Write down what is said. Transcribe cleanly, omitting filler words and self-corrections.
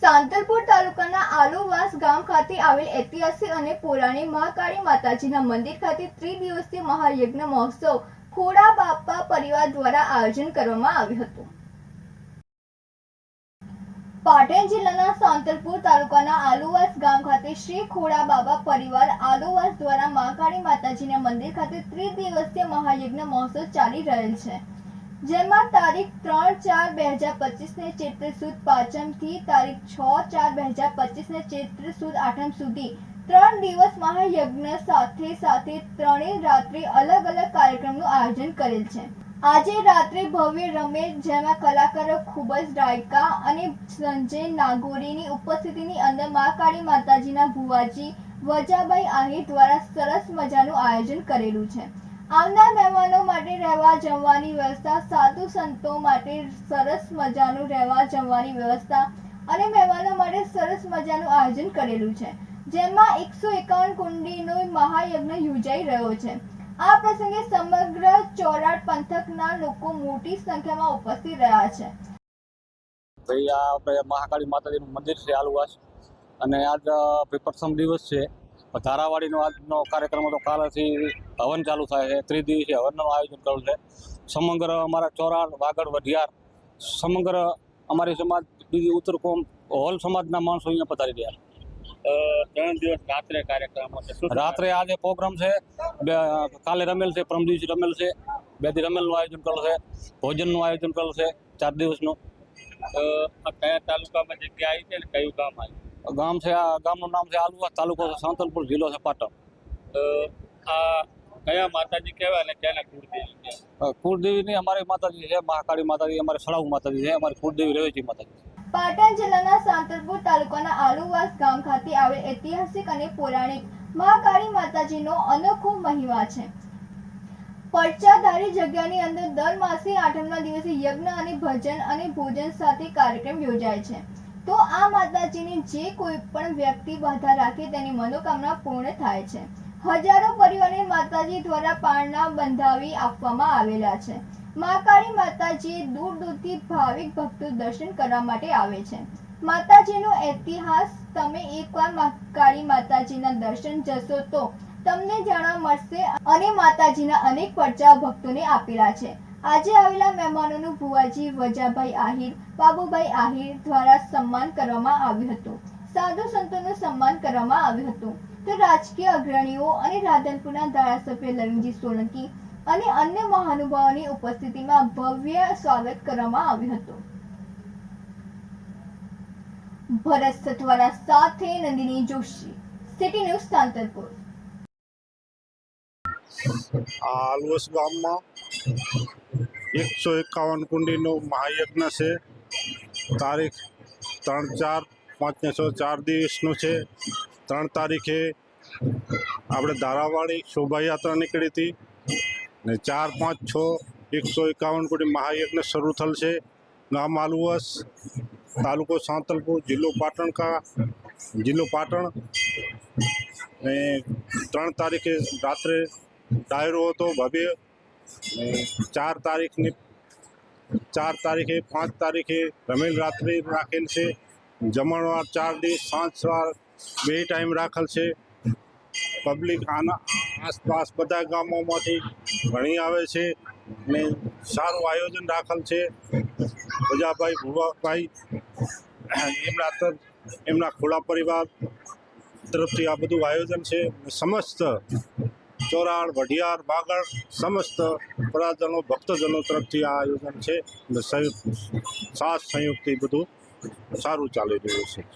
સાંતલપુર તાલુકાના આલુવાસ ગામ ખાતે આવેલ ઐતિહાસિક અને પૌરાણિક મહાકાળી માતાજીના મંદિર ખાતે ત્રિદિવસીય મહાયજ્ઞ મહોત્સવ ખોડા બાપા પરિવાર દ્વારા આયોજન કરવામાં આવ્યું હતું। પાટણ જિલ્લાના સાંતલપુર તાલુકાના આલુવાસ ગામ ખાતે શ્રી ખોડા બાબા પરિવાર આલુવાસ દ્વારા મહાકાળી માતાજીના મંદિર ખાતે ત્રિદિવસીય મહાયજ્ઞ મહોત્સવ ચાલી રહેલ છે, જેમાં તારીખ 3/4/2025 ને ચૈત્ર સુદ પાંચમ થી તારીખ 6/4/2025 ને ચૈત્ર સુદ આઠમ સુધી 3 દિવસ મહાયજ્ઞ સાથે ત્રણેય રાત્રે અલગ અલગ કાર્યક્રમનું આયોજન કરેલ છે। આજે રાત્રે ભવ્ય રમેશ, જેમાં કલાકારો ખૂબ જ ગાયકા અને સંજય નાગોરીની ઉપસ્થિતિની અંદર મહાકાળી માતાજીના ભુવાજી વજાભાઈ આહિર દ્વારા સરસ મજાનું આયોજન કરેલું છે। આવનાર મહેમાનો માટે રહેવા જમવાની વ્યવસ્થા, સાધુ સંતો માટે સરસ મજાનું રહેવા જમવાની વ્યવસ્થા અને મહેમાનો માટે સરસ મજાનું આયોજન કરેલું છે, જેમાં 151 કુંડીનો મહાયજ્ઞ યોજાઈ રહ્યો છે। આ પ્રસંગે સમગ્ર ચોરાડ પંથકના લોકો મોટી સંખ્યામાં ઉપસ્થિત રહ્યા છે। ભાઈ આ આપણે મહાકાળી માતાજીનું મંદિર છે આલુવાસ, અને આજ પ્રથમ દિવસ છે। ધારાવાડીનો આજનો કાર્યક્રમ હતો, કાલથી હવન ચાલુ થાય છે। ત્રિદિવસીય હવનનું આયોજન કરેલું છે। સમગ્ર અમારા ચોરાડ, વાગડ, વઢિયાર, સમગ્ર અમારી સમાજ, બીજી ઉત્તર કોમ, હોલ સમાજના માણસો અહીંયા પધારી રહ્યા છે। 3 દિવસ રાત્રે કાર્યક્રમ છે। રાત્રે આજે પ્રોગ્રામ છે, કાલે રમેલ છે, પરમ દિવસે રમેલ છે, 2 દી રમેલનું આયોજન કરેલું છે, ભોજનનું આયોજન કરેલું છે 4 દિવસનું। કયા તાલુકામાં જગ્યા આવી છે ને કયું ગામ આવ્યું? ગામ છે, આ ગામનું નામ છે આલુવાસ, તાલુકો છે સાંતલપુર, જિલ્લો છે પાટણ। આ કયા માતાજી કહેવાય અને ક્યાંના કુળદેવી છે? કુળદેવીની અમારી માતાજી છે મહાકાળી માતાજી, અમારી સળાઉ માતાજી છે, અમારી કુળદેવી રહેતી માતાજી। પાટણ જિલ્લાના સાંતલપુર તાલુકાના આલુવાસ ગામ ખાતે આવેલ ઐતિહાસિક અને પૌરાણિક મહાકાળી માતાજીનો અનોખો મહિમા છે। પડચાધારી જગ્યાની અંદર દર માસે આઠમના દિવસે યજ્ઞ અને ભજન અને ભોજન સાથે કાર્યક્રમ યોજાય છે। તો આ માતાજીને જે કોઈ પણ વ્યક્તિ બાધા રાખે તેની મનોકામના પૂર્ણ થાય છે। હજારો પરિવારને માતાજી દ્વારા પારણા બંધાવી આપવામાં આવેલા છે। મહાકાળી માતાજીએ દૂર દૂરથી ભાવિક ભક્તો દર્શન કરવા માટે આવે છે। માતાજીનો ઇતિહાસ, તમે એકવાર મહાકાળી માતાજીના દર્શન જશો તો તમને જાણવા મળશે, અને માતાજીના અનેક પરચા ભક્તોને આપેલા છે। આજે આવેલા મહેમાનોનું ભુવાજી વજાભાઈ આહિર, બાબુભાઈ આહિર દ્વારા સન્માન કરવામાં આવ્યું હતું। સાધુ સંતોનું સન્માન કરવામાં આવ્યું હતું, તો રાજકીય અગ્રણીઓ અને રાધનપુરના ધારાસભ્ય લવિંગજી સોલંકી અને અન્ય મહાનુભાવોની ઉપસ્થિતિમાં ભવ્ય સ્વાગત કરવામાં આવ્યું હતું। ભરત સતવારા સાથે નંદિની જોશી, સિટી ન્યૂઝ સાંતલપુર। આલુવાસ ગામમાં 151 કુંડીનો મહાયજ્ઞ છે। તારીખ 3/4/5 4 દિવસનું છે। 3 તારીખે આપણે ધારાવાડી શોભાયાત્રા નીકળી હતી, ને 4-5-6 151 કુંડી મહાયજ્ઞ શરૂ થયેલ છે। ગામ આલુવાસ, તાલુકો સાંતલપુર, જિલ્લો પાટણ ને 3 તારીખે રાત્રે ડાયરો હતો ભવ્ય, ને 4 તારીખે 5 તારીખે રમેલ રાત્રિ રાખેલ છે। જમણવાર 4 દિવસ સાંજ સવાર 2 ટાઈમ રાખેલ છે। પબ્લિક આના આસપાસ બધા ગામોમાંથી ઘણી આવે છે, ને સારું આયોજન રાખેલ છે। વજાભાઈ, ભુવાભાઈ એમના ખોડા પરિવાર તરફથી આ બધું આયોજન છે। સમસ્ત ચોરાડ, વઢિયાર, બાગડ સમસ્ત પ્રજાજનો, ભક્તજનો તરફથી આ આયોજન છે, ને સાથ સંયુક્તથી બધું સારું ચાલી રહ્યું છે।